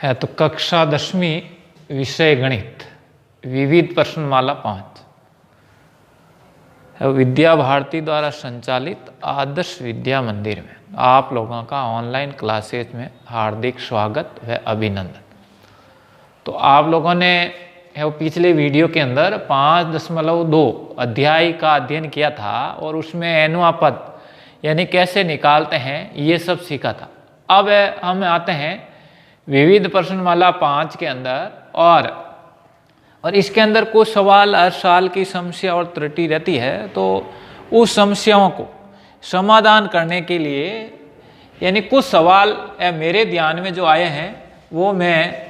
है तो कक्षा 10वीं विषय गणित विविध प्रश्नमाला 5 विद्या भारती द्वारा संचालित आदर्श विद्या मंदिर में आप लोगों का ऑनलाइन क्लासेज में हार्दिक स्वागत व अभिनंदन। तो आप लोगों ने वो पिछले वीडियो के अंदर 5.2 अध्याय का अध्ययन किया था और उसमें अनुपात यानी कैसे निकालते हैं ये सब सीखा था। अब हम आते हैं विविध प्रश्नमाला 5 के अंदर और इसके अंदर कुछ सवाल हर साल की समस्या और त्रुटि रहती है, तो उस समस्याओं को समाधान करने के लिए यानी कुछ सवाल मेरे ध्यान में जो आए हैं वो मैं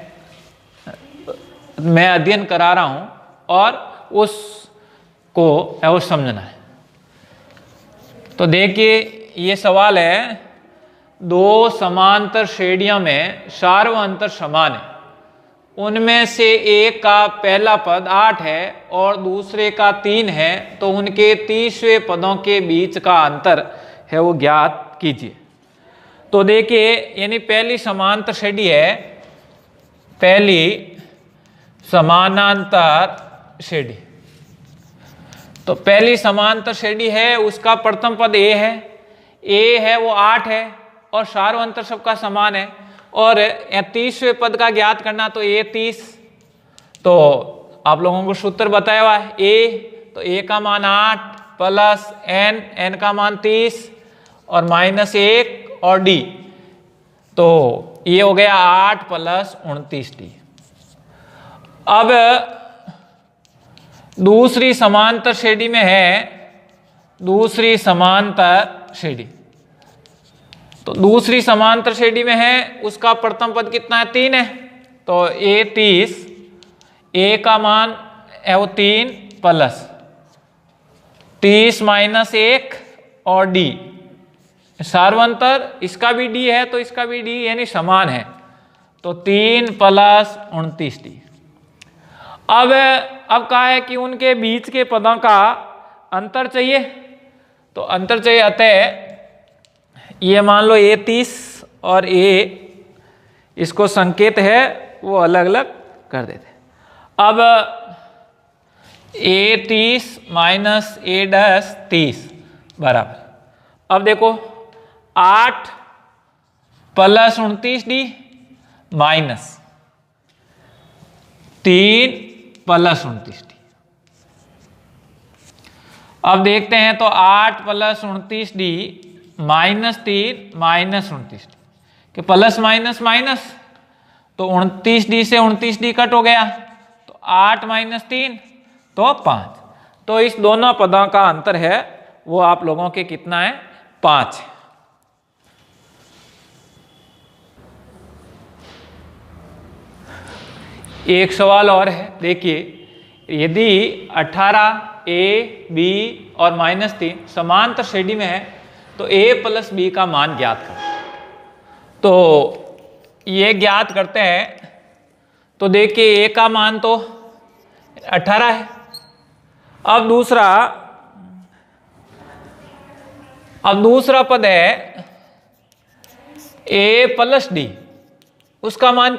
अध्ययन करा रहा हूँ और उसको वो समझना है। तो देखिए ये सवाल है, दो समांतर श्रेणियों में सार्व अंतर समान है, उनमें से एक का पहला पद 8 है और दूसरे का 3 है, तो उनके 30वें पदों के बीच का अंतर है वो ज्ञात कीजिए। तो देखिए यानी पहली समांतर श्रेणी है, पहली समानांतर श्रेणी। तो पहली समांतर श्रेणी है उसका प्रथम पद a है वो 8 है और सार्व अंतर सबका समान है और 30वें पद का ज्ञात करना, तो a 30। तो आप लोगों को सूत्र बताया हुआ है a, तो a का मान 8 प्लस n का मान 30 और माइनस 1 और d, तो ये हो गया 8 प्लस 29d। अब दूसरी समांतर श्रेणी में है, दूसरी समांतर श्रेणी। तो दूसरी समांतर श्रेणी में है उसका प्रथम पद कितना है 3 है, तो a 30, a का मान है वो 3 प्लस 30 माइनस 1 और d, सार्वंतर इसका भी d है तो इसका भी d यानी समान है, तो 3 प्लस 29d। अब कहा है कि उनके बीच के पदों का अंतर चाहिए, तो अंतर चाहिए, अतः ये मान लो a 30 और a इसको संकेत है वो अलग अलग कर देते। अब a 30 माइनस a 30 बराबर, अब देखो 8 plus 29d minus 3 plus 29d। अब देखते हैं तो 8 plus 29d minus 3 minus 29d के प्लस माइनस माइनस, तो 29d से 29d कट हो गया, तो 8 माइनस 3 तो 5। तो इस दोनों पदों का अंतर है वो आप लोगों के कितना है 5 है। एक सवाल और है, देखिए यदि 18 a b और माइनस 3 समांतर श्रेणी में है तो a प्लस b का मान ज्ञात करें। तो ये ज्ञात करते हैं, तो देखिए a का मान तो 18 है। अब दूसरा पद है a प्लस d, उसका मान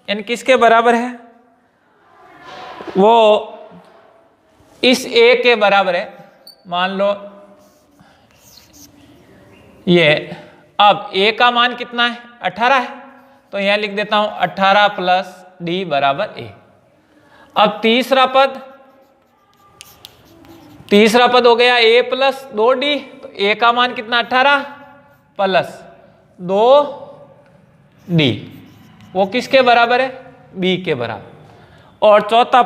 यानी किसके बराबर है, वो इस a के बराबर है, मान लो ये। अब a का मान कितना है 18 है, तो यहां लिख देता हूं 18 प्लस d बराबर a। अब तीसरा पद हो गया a प्लस 2d, तो a का मान कितना 18 प्लस 2d, वो किसके बराबर है b के बराबर। और चौथा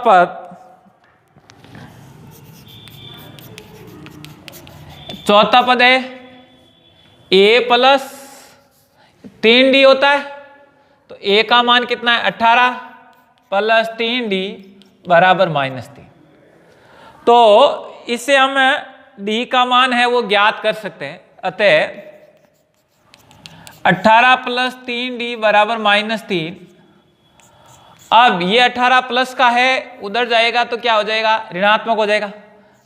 पद है a प्लस 3d होता है, तो a का मान कितना है 18 प्लस 3d बराबर माइनस 3। तो इससे हम d का मान है वो ज्ञात कर सकते हैं, अतः 18 प्लस 3d बराबर माइनस 3। अब ये 18 प्लस का है उधर जाएगा तो क्या हो जाएगा ऋणात्मक हो जाएगा,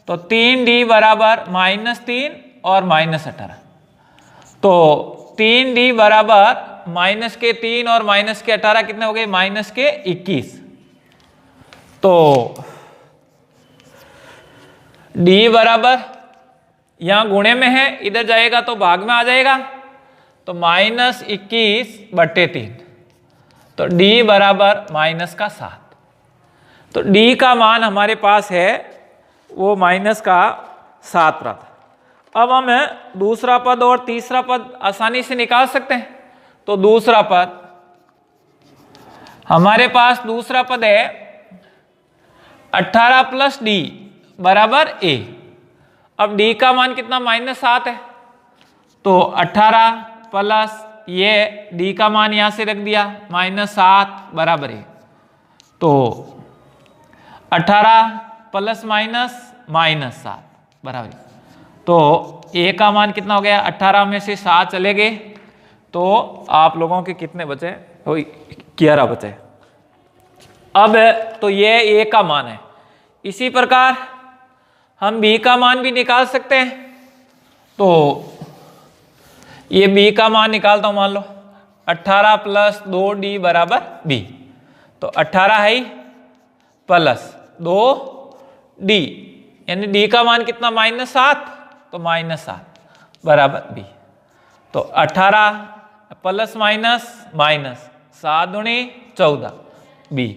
तो 3d बराबर माइनस 3 और माइनस 18, तो 3d बराबर माइनस के 3 और माइनस के 18 कितने हो गए? माइनस के 21। तो d बराबर, यहां गुणे में है, इधर जाएगा तो भाग में आ जाएगा, तो -21/3। तो d बराबर माइनस का 7। तो d का मान हमारे पास है वो माइनस का 7 प्राप्त। अब हम दूसरा पद और तीसरा पद आसानी से निकाल सकते हैं। तो दूसरा पद, हमारे पास दूसरा पद है 18 + d बराबर a। अब d का मान कितना? -7 है। तो 18 प्लस ये d का मान यहां से रख दिया -7 बराबर a। तो 18 प्लस माइनस -7 बराबर। तो a का मान कितना हो गया? 18 में से 7 चले गए तो आप लोगों के कितने बचे? 11 बचे। अब तो ये a का मान है। इसी प्रकार हम b का मान भी निकाल सकते हैं। तो ये b का मान निकालता हूं, मान लो 18 + 2d बराबर b। तो 18 है प्लस 2d, यानी d का मान कितना? -7। तो -7 बराबर b। तो 18 प्लस माइनस माइनस 7 दूनी 14 b।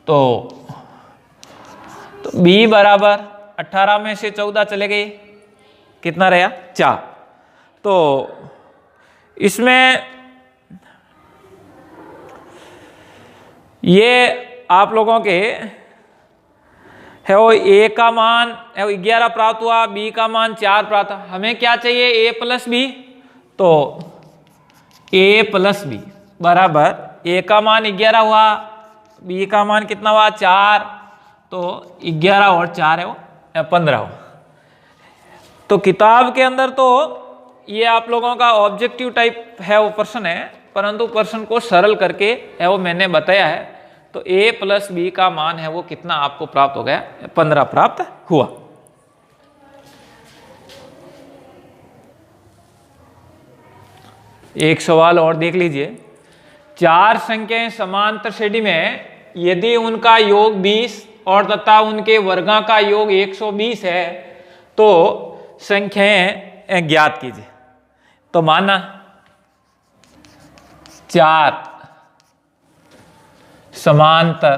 तो b बराबर 18 में से 14 चले गए, कितना रहा? 4। तो इसमें ये आप लोगों के है वो a का मान है वो 11 प्राप्त हुआ, b का मान 4 प्राप्त हुआ। हमें क्या चाहिए? a + b। तो a + b बराबर a का मान 11 हुआ, b का मान कितना हुआ? 4। तो 11 और 4 है वो 15 हुआ। तो किताब के अंदर तो ये आप लोगों का ऑब्जेक्टिव टाइप है वो प्रश्न है, परंतु प्रश्न को सरल करके है वो मैंने बताया है। तो a + b का मान है वो कितना आपको प्राप्त हो गया? 15 प्राप्त हुआ। एक सवाल और देख लीजिए। 4 संख्याएं समांतर श्रेणी में यदि उनका योग 20 और तथा उनके वर्गों का योग 120 है तो संख्याएं ज्ञात कीजिए। तो माना 4 समांतर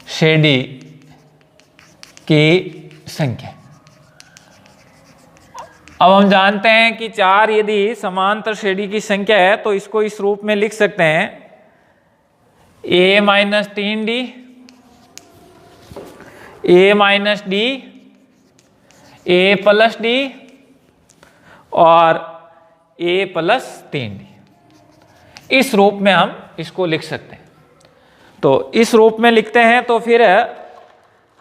श्रेणी की संख्या। अब हम जानते हैं कि 4 यदि समांतर श्रेणी की संख्या है तो इसको इस रूप में लिख सकते हैं a - 3d, a - d, a + d और a + 3d। इस रूप में हम इसको लिख सकते हैं। तो इस रूप में लिखते हैं तो फिर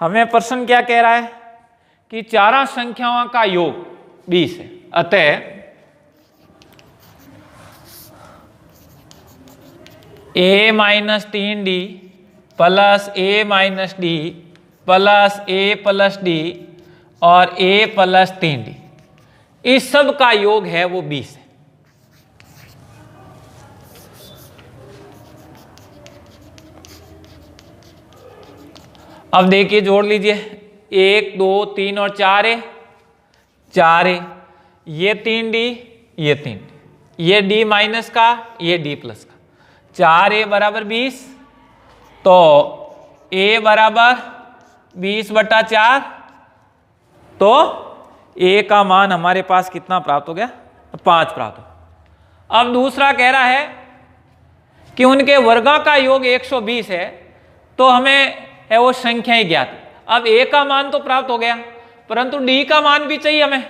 हमें प्रश्न क्या कह रहा है कि चारों संख्याओं का योग 20 है। अतः a - 3d plus a - d plus a + d और a + 3d, इस सब का योग है वो 20 है। अब देखिए जोड़ लीजिए, 1 2 3 और 4 है, 4 है, ये 3d, ये 3d, ये d माइनस का, ये d प्लस का, 4a बराबर 20। तो a बराबर 20/4। तो a का मान हमारे पास कितना प्राप्त हो गया? 5 प्राप्त हो। अब दूसरा कह रहा है कि उनके वर्गों का योग 120 है तो हमें है वो संख्याएं ज्ञात। अब a का मान तो प्राप्त हो गया परंतु d का मान भी चाहिए हमें,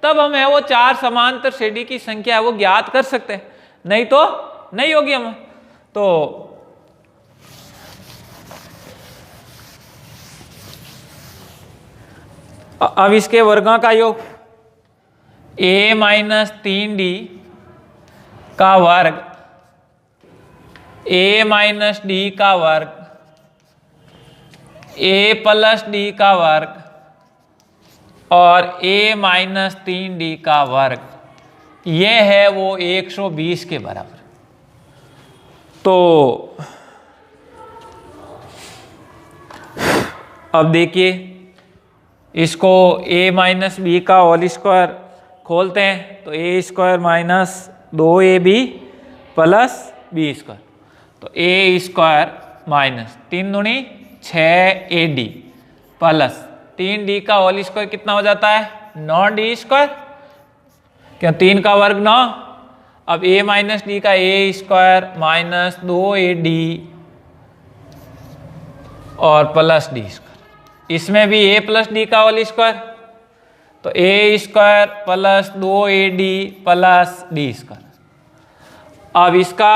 तब हम है वो 4 समांतर श्रेणी की संख्या है वो ज्ञात कर सकते हैं, नहीं तो नहीं होगी हम। तो अब इसके वर्गों का योग a - 3d का वर्ग, a - d का वर्ग, a + d का वर्ग और a - 3d का वर्ग, ये है वो 120 के बराबर। तो अब देखिए इसको a माइनस बी का होल स्क्वायर खोलते हैं तो a square minus 2ab plus b square, तो a स्क्वायर माइनस 3 दूनी 6ad प्लस 3d का होल स्क्वायर कितना हो जाता है 9d स्क्वायर, क्या 3 का वर्ग 9। अब a माइनस डी का a स्क्वायर माइनस 2ad और प्लस डी स्क्वायर, इसमें भी a प्लस डी का होल स्क्वायर, तो a square plus 2ad plus D square. अब इसका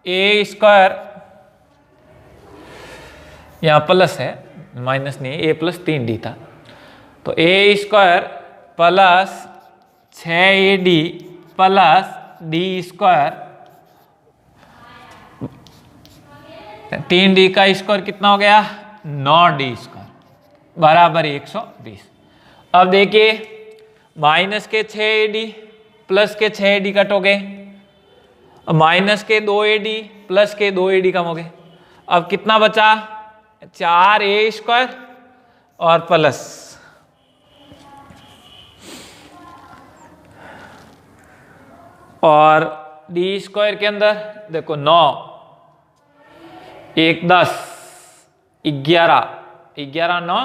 a स्क्वायर यहाँ प्लस है, माइनस नहीं, a प्लस 3d था, तो a square plus 6ad plus D square, 3d का स्क्वायर कितना हो गया 9d स्क्वायर बराबर 120। अब देखिए माइनस के 6ad प्लस के 6ad कट हो गए, माइनस के 2ad प्लस के 2ad कम हो गए। अब कितना बचा 4a स्क्वायर और प्लस और डी स्क्वायर के अंदर देखो 9 1 10 11 11 9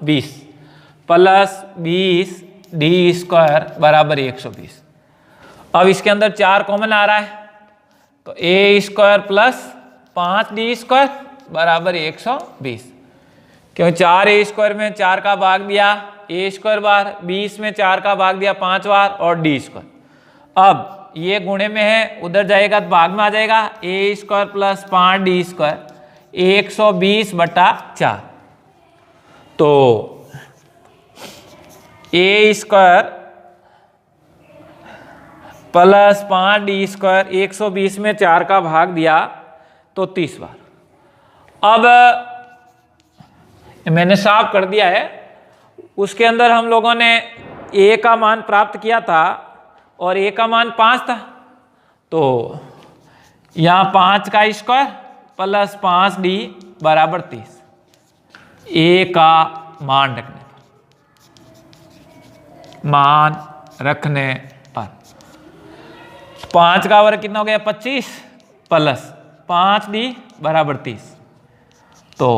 20 प्लस 20 डी स्क्वायर बराबर 120। अब इसके अंदर 4 कॉमन आ रहा है तो a square plus 5d square बराबर 120, क्यों 4a स्क्वायर में 4 का भाग दिया a स्क्वायर बार, 20 में 4 का भाग दिया 5 बार और d स्क्वायर। अब ये गुणे में है, उधर जाएगा तो भाग में आ जाएगा, a square plus 5d square 120/4, तो a square plus 5d square 120 में 4 का भाग दिया तो 30 बार। अब मैंने साफ कर दिया है, उसके अंदर हम लोगों ने a का मान प्राप्त किया था और a का मान 5 था, तो यहाँ 5 का स्क्वायर प्लस 5d बराबर 30, a का मान रखने पर 5 का वर्ग कितना हो गया 25 प्लस 5d बराबर 30, तो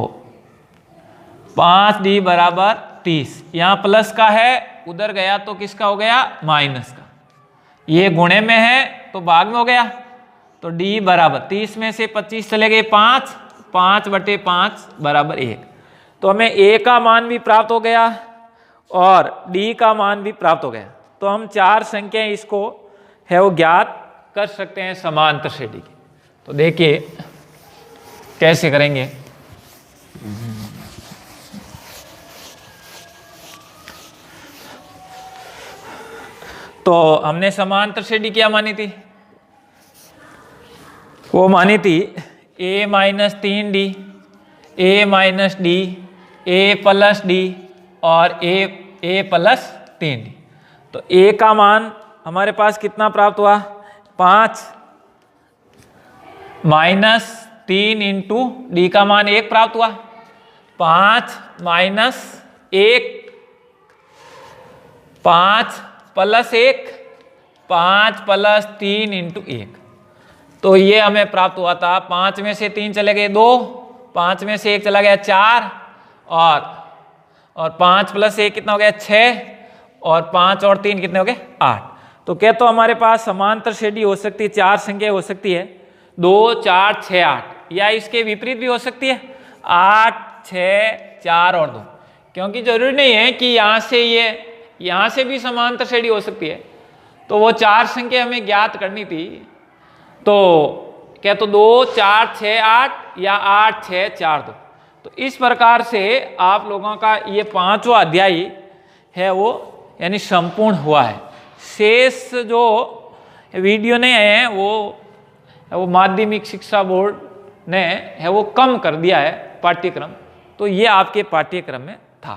5d बराबर 30। यहाँ प्लस का है, उधर गया तो किसका हो गया माइनस का, ये गुणे में है तो भाग में हो गया, तो d बराबर 30 में से 25 चले गए 5, 5/5 बराबर 1, तो हमें a का मान भी प्राप्त हो गया और d का मान भी प्राप्त हो गया। तो हम 4 संख्याएं इसको है वो ज्ञात कर सकते हैं समांतर श्रेणी की। तो देखिए कैसे करेंगे। तो हमने समांतर श्रेणी क्या मानी थी, वो मानी थी a minus 3d, a minus d, a plus d और a प्लस 3d। तो a का मान हमारे पास कितना प्राप्त हुआ 5 माइनस 3 इंटू डी का मान 1 प्राप्त हुआ, 5 माइनस 1 5 प्लस 1 5 प्लस 3 इंटू 1, तो ये हमें प्राप्त हुआ था। 5 में से 3 चले गए 2, 5 में से 1 चला गया 4 और 5 प्लस 1 कितना हो गया 6 और 5 और 3 कितने हो गए 8। तो क्या तो हमारे पास समांतर श्रेणी हो सकती है, 4 संख्या हो सकती है 2 4 6 8, या इसके विपरीत भी हो सकती है 8 6 4 और 2, क्योंकि जरूरी नहीं है कि यहाँ से भी समांतर श्रेणी हो सकती है। तो वो 4 संख्या हमें ज्ञात करनी थी, तो क्या तो 2 4 6 8 या 8 6 4 2। तो इस प्रकार से आप लोगों का ये 5वां अध्याय है वो यानी संपूर्ण हुआ है। शेष जो वीडियो नहीं आए हैं वो माध्यमिक शिक्षा बोर्ड ने है वो कम कर दिया है पाठ्यक्रम, तो ये आपके पाठ्यक्रम में था।